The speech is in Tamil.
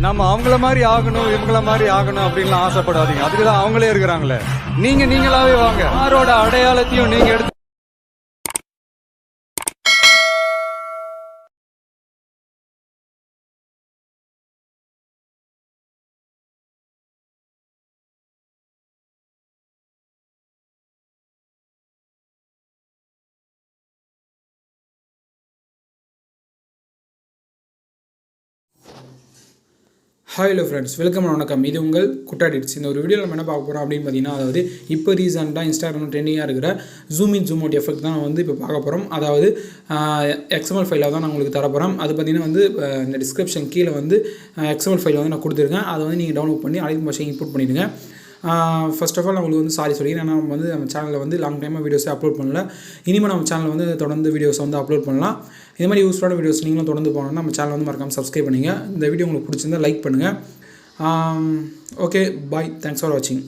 நம்ம அவங்கள மாதிரி ஆகணும் இவங்கள மாதிரி ஆகணும் அப்படின்லாம் ஆசைப்படாதீங்க. அதுக்கு தான் அவங்களே இருக்கிறாங்களே. நீங்களாவே வாங்க. யாரோட அடையாளத்தையும் நீங்க எடுத்து ஹலோ ஃப்ரெண்ட்ஸ், வெல்கம் வணக்கம். இது உங்கள் குட்டா editz. இந்த ஒரு வீடியோவில் நம்ம என்ன பார்க்க போகிறோம் அப்படின்னு பார்த்தீங்கன்னா, அதாவது இப்போ ரீசெண்டாக இன்ஸ்டாகிராம் ட்ரெண்டிங்காக இருக்கிற zoom in zoom out effect தான் நான் வந்து இப்போ பார்க்க போகிறோம். அதாவது XML ஃபைலாக தான் நான் உங்களுக்கு தரப்போகிறேன். அது பார்த்தீங்கன்னா வந்து இந்த டிஸ்கிரிப்ஷன் கீழே வந்து XML ஃபைல் வந்து நான் கொடுத்துருக்கேன். அதை வந்து நீங்கள் டவுன்லோட் பண்ணி அலைட் பாஷை இன்புட் பண்ணிடுங்க. ஃபர்ஸ்ட் ஆஃப் ஆல் நான் உங்களுக்கு வந்து சாரி சொல்லிக்கிறேன். நான் வந்து நம்ம சேனலில் வந்து லாங் டைமாக வீடியோஸே அப்லோட் பண்ணல. இனிமேல் நம்ம சேனலில் வந்து தொடர்ந்து வீடியோஸ் வந்து அப்லோட் பண்ணலாம். இது மாதிரி யூஸ்ஃபுல்லான வீடியோஸ் நீங்களும் தொடர்ந்து போனோம்னா நம்ம சேனல் வந்து மறக்காமல் சப்ஸ்கிரைப் பண்ணுங்கள். இந்த வீடியோ உங்களுக்கு பிடிச்சிருந்தால் லைக் பண்ணுங்கள். Okay, bye. தேங்க்ஸ் ஃபார் வாட்சிங்.